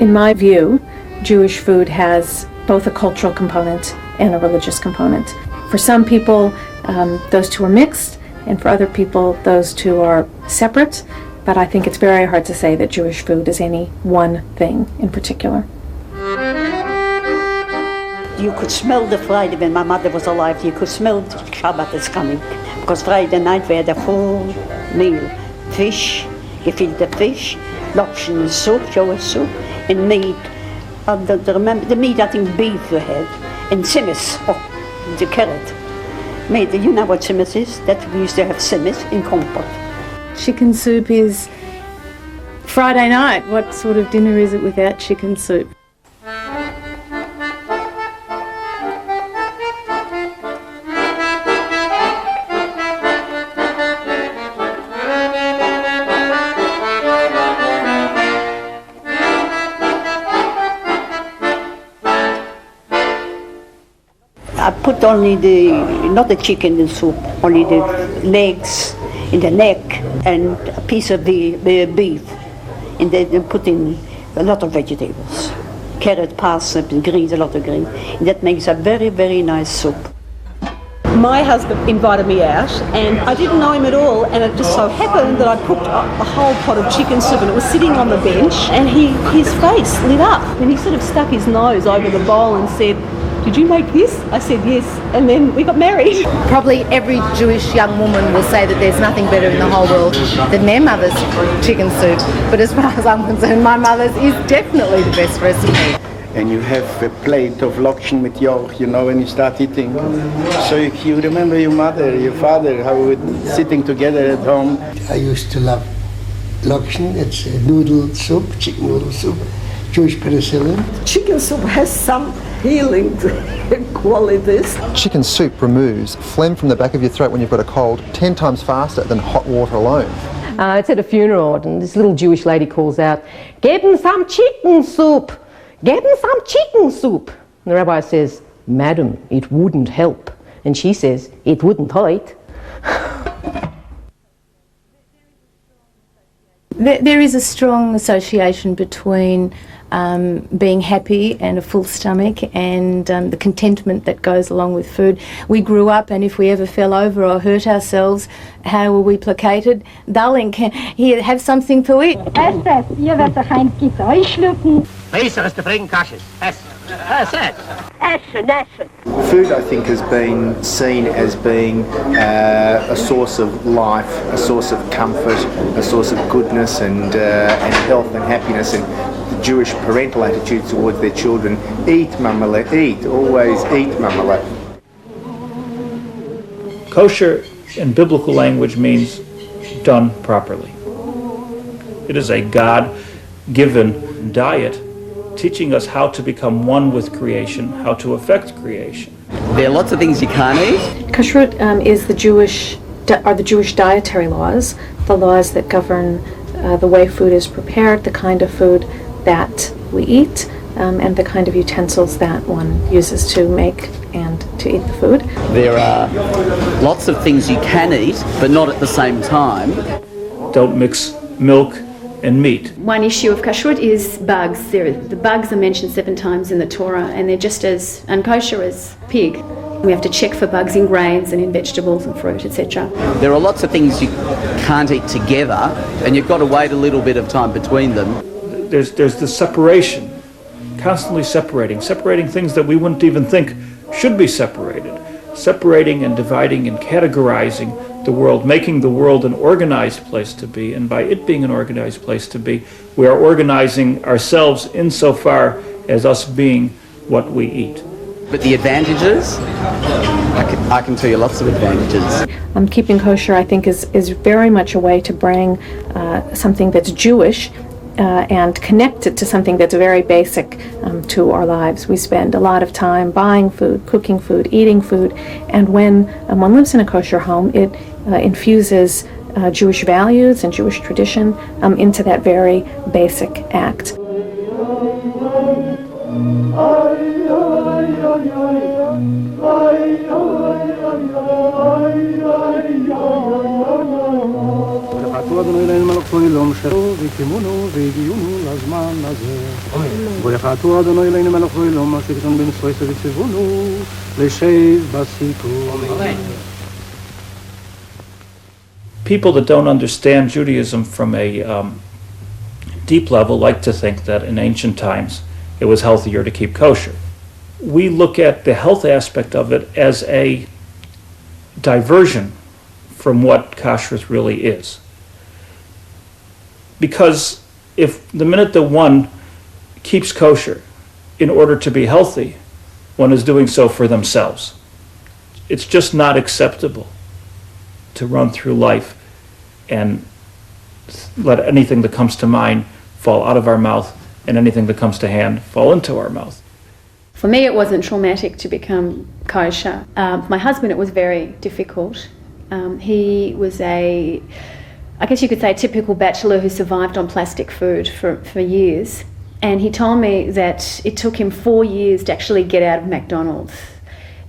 In my view, Jewish food has both a cultural component and a religious component. For some people, those two are mixed, and for other people, those two are separate. But I think it's very hard to say that Jewish food is any one thing in particular. You could smell the Friday when my mother was alive. You could smell the Shabbat is coming. Because Friday night we had a full meal. Fish, gefilte fish, lokshen soup, Jewish soup, and meat. The meat, I think beef we had. And simmes, the carrot. Made, you know what simmes is? That we used to have simmes in compote. Chicken soup is Friday night. What sort of dinner is it without chicken soup? I put only not the chicken in soup, only the legs in the neck and a piece of the beef. And then put in a lot of vegetables. Carrot, parsnip, and greens, a lot of greens. And that makes a very, very nice soup. My husband invited me out and I didn't know him at all, and it just so happened that I cooked a whole pot of chicken soup and it was sitting on the bench, and his face lit up and he sort of stuck his nose over the bowl and said, "Did you make this?" I said yes, and then we got married. Probably every Jewish young woman will say that there's nothing better in the whole world than their mother's chicken soup. But as far as I'm concerned, my mother's is definitely the best recipe. And you have a plate of lokshen with york, you know, when you start eating. So you remember your mother, your father, how we were sitting together at home. I used to love lokshen. It's a noodle soup, chicken noodle soup, Jewish penicillin. Chicken soup has some healing qualities. Chicken soup removes phlegm from the back of your throat when you've got a cold 10 times faster than hot water alone. It's at a funeral and this little Jewish lady calls out, "Get him some chicken soup! Get him some chicken soup!" And the rabbi says, "Madam, it wouldn't help." And she says, "It wouldn't hurt." There is a strong association between being happy and a full stomach and the contentment that goes along with food. We grew up, and if we ever fell over or hurt ourselves, how were we placated? "Darling, here, have something to eat." Essen, ihr werdet euch ein Gesäu schlucken. Besser ist der Friedenkasches. Essen. Essen. Essen, essen. Food, I think, has been seen as being a source of life, a source of comfort, a source of goodness and health and happiness. And the Jewish parental attitude towards their children: eat, mamala, eat, always eat, mamala. Kosher in biblical language means done properly. It is a God-given diet teaching us how to become one with creation, how to affect creation. There are lots of things you can't eat. Kashrut is are the Jewish dietary laws, the laws that govern the way food is prepared, the kind of food that we eat, and the kind of utensils that one uses to make and to eat the food. There are lots of things you can eat, but not at the same time. Don't mix milk and meat. One issue of kashrut is bugs. The bugs are mentioned 7 times in the Torah, and they're just as unkosher as pig. We have to check for bugs in grains and in vegetables and fruit, etc. There are lots of things you can't eat together, and you've got to wait a little bit of time between them. There's the separation, constantly separating things that we wouldn't even think should be separated. Separating and dividing and categorizing the world, making the world an organized place to be, and by it being an organized place to be, we are organizing ourselves insofar as us being what we eat. But the advantages, I can tell you lots of advantages. Keeping kosher, I think, is very much a way to bring something that's Jewish and connect it to something that's very basic to our lives. We spend a lot of time buying food, cooking food, eating food, and when one lives in a kosher home, it infuses Jewish values and Jewish tradition into that very basic act. והקימונו והגיעונו לזמן הזה. וברכתו אדוני אלינו מלך ועולם, אשר כתוב במצוות וציוונו לשב בסיכום. People that don't understand Judaism from a deep level like to think that in ancient times it was healthier to keep kosher. We look at the health aspect of it as a diversion from what kashrut really is. Because if the minute that one keeps kosher in order to be healthy, one is doing so for themselves. It's just not acceptable to run through life and let anything that comes to mind fall out of our mouth and anything that comes to hand fall into our mouth. For me, it wasn't traumatic to become kosher. For my husband, it was very difficult. He was I guess you could say, a typical bachelor who survived on plastic food for years. And he told me that it took him 4 years to actually get out of McDonald's.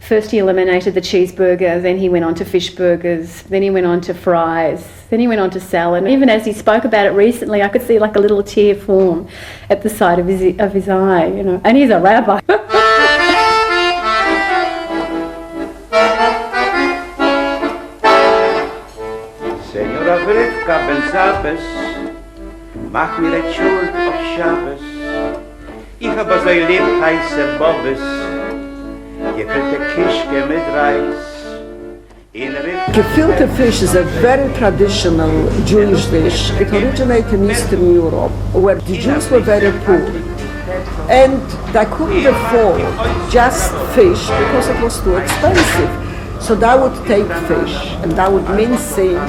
First he eliminated the cheeseburger, then he went on to fish burgers, then he went on to fries, then he went on to salad. Even as he spoke about it recently, I could see like a little tear form at the side of his eye, you know. And he's a rabbi. Senora Rivka ben Zabes, mach mir et Schuld auf Shabbos. Ich hab so lieb heiße Bobbes, gefüllte Kischke mit Reis. Gefilte fish is a very traditional Jewish dish. It originated in Eastern Europe, where the Jews were very poor. And they couldn't afford just fish because it was too expensive. So they would take fish and they would mince it.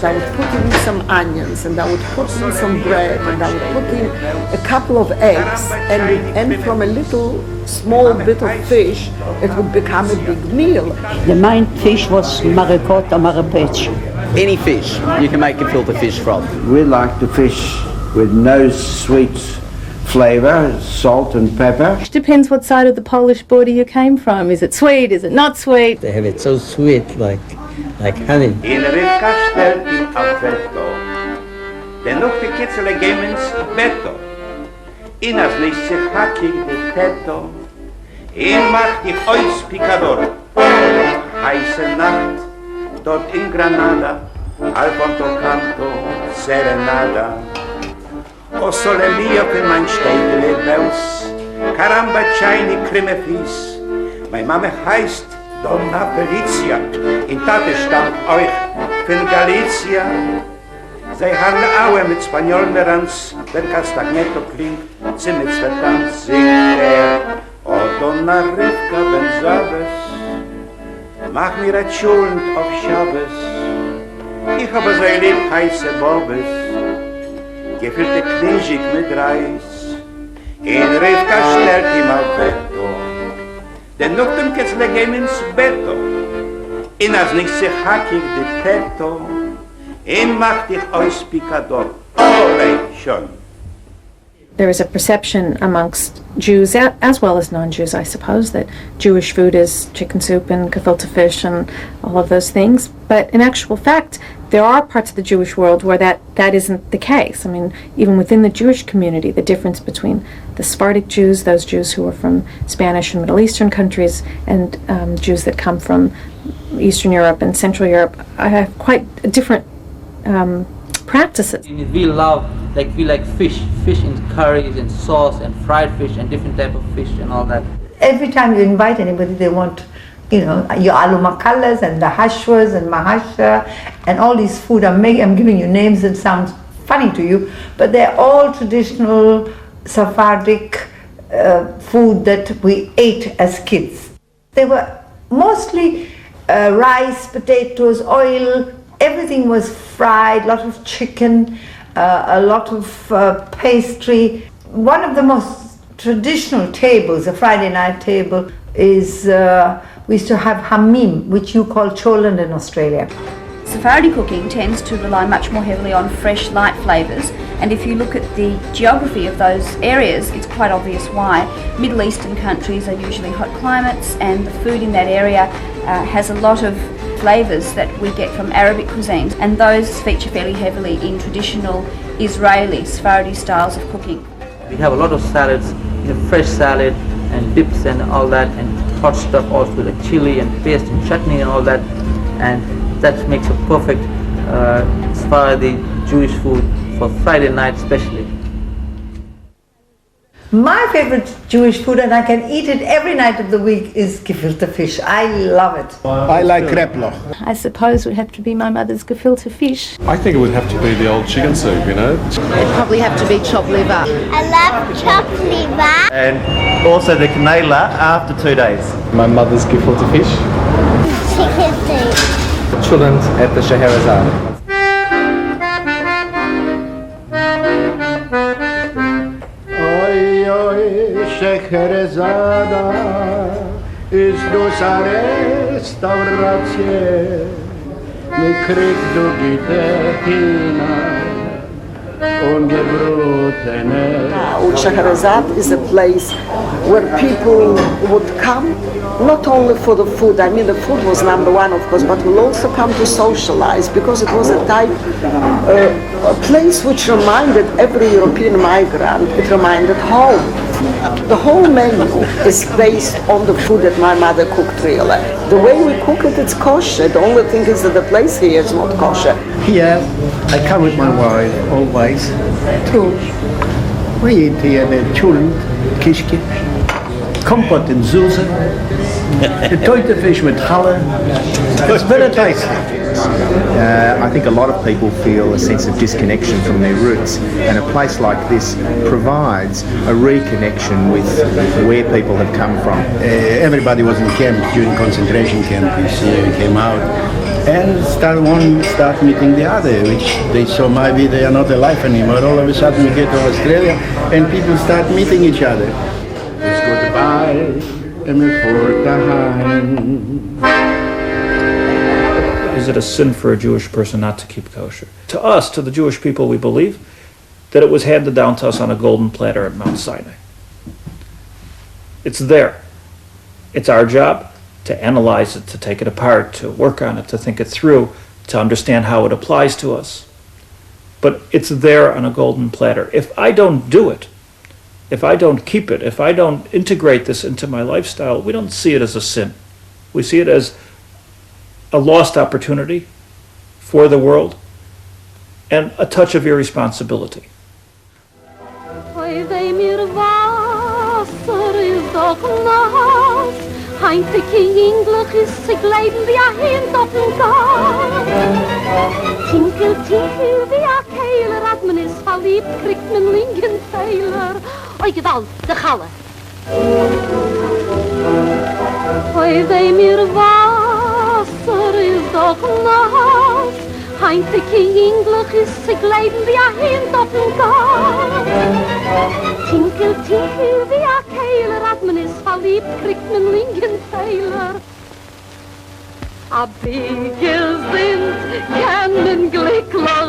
They would put in some onions and they would put in some bread and they would put in a couple of eggs and from a little small bit of fish it would become a big meal. The main fish was maricot or maripech. Any fish you can make gefilte fish from. We like the fish with no sweet flavor, salt and pepper. It depends what side of the Polish border you came from. Is it sweet? Is it not sweet? They have it so sweet, like honey. In Rivka stellt ihm auf Vetto, denn noch die Kitzele gehen ins Betto. In as nicht sich hackig de Tetto, macht dich ois Picador. Heiße Nacht, dort in Granada, al ponto canto, serenada. O sole mio che mein Städtele Beus, caramba c'hai crime fis, mein Mame heißt Donna Felicia, in Tate stammt euch von Galicia. Sei haben Aue mit Spanioleranz, der Castagneto klingt, sie mit Svetanz singt O Donna Rivka ben Zabes, mach mir et Schuld auf Shabbos. Ich habe so lieb heiße Bobbes, gefüllte Knischig mit Reis. In Rivka stellt ihm auf Betto, denn noch dem Ketzle gehen ins Betto. In as nicht sich hackig de Tetto, macht dich ois Picador. Ole schon. There is a perception amongst Jews, as well as non-Jews, I suppose, that Jewish food is chicken soup and gefilte fish and all of those things. But in actual fact, there are parts of the Jewish world where that isn't the case. I mean, even within the Jewish community, the difference between the Sephardic Jews, those Jews who are from Spanish and Middle Eastern countries, and Jews that come from Eastern Europe and Central Europe, have quite different practices. We like fish in curries and sauce and fried fish and different type of fish and all that. Every time you invite anybody, they want, you know, your aloo makallas and the hashwas and mahasha and all these food. I'm giving you names that sound funny to you, but they're all traditional Sephardic food that we ate as kids. They were mostly rice, potatoes, oil. Everything was fried, a lot of chicken, a lot of pastry. One of the most traditional tables, a Friday night table, is we used to have hamim, which you call cholan in Australia. Sephardi cooking tends to rely much more heavily on fresh, light flavours, and if you look at the geography of those areas, it's quite obvious why. Middle Eastern countries are usually hot climates, and the food in that area has a lot of flavours that we get from Arabic cuisines, and those feature fairly heavily in traditional Israeli, Sephardi styles of cooking. We have a lot of salads, fresh salad and dips and all that, and hot stuff also like chili and paste and chutney and all that, and that makes a perfect Sephardi Jewish food for Friday night especially. My favorite Jewish food, and I can eat it every night of the week, is gefilte fish. I love it. I like kreploch. I suppose it would have to be my mother's gefilte fish. I think it would have to be the old chicken soup, you know. It'd probably have to be chopped liver. I love chopped liver. And also the canela after 2 days. My mother's gefilte fish. Chicken soup. Children's at the Scheherazade. Scheherazada, ist dus a restauratie, mi krieg du Gitechina und gebrutene. Scheherazade is a place where people would come not only for the food, I mean the food was number one of course, but will also come to socialize, because it was a type, a place which reminded every European migrant, it reminded home. The whole menu is based on the food that my mother cooked really. The way we cook it, it's kosher. The only thing is that the place here is not kosher. Here, I come with my wife always to we eat here the chulent, kishke, kompot in Zuse, the toite fish with halle. It's very tasty. I think a lot of people feel a sense of disconnection from their roots, and a place like this provides a reconnection with where people have come from. Everybody was in camp during concentration camp. We came out and one start meeting the other, which they saw maybe they are not alive anymore. All of a sudden we get to Australia and people start meeting each other. It's goodbye and for daheim. Is it a sin for a Jewish person not to keep kosher? To us, to the Jewish people, we believe that it was handed down to us on a golden platter at Mount Sinai. It's there. It's our job to analyze it, to take it apart, to work on it, to think it through, to understand how it applies to us. But it's there on a golden platter. If I don't do it, if I don't keep it, if I don't integrate this into my lifestyle, we don't see it as a sin. We see it as a lost opportunity for the world and a touch of irresponsibility. Heintig is zich leven wie a hint op een kar. Tinkel, tinkel, wie a keiler, als men is verliebt, kriegt men Lingenteiler. Oi, gewalt, de galle. Oi, wei mir Wasser is doch nass. Heintig is zich leven wie a hint op een kar. Tinkel, tinkel, wie a keiler, als men is verliebt, kriegt men Lingenteiler. A bigger sind kennen glücklich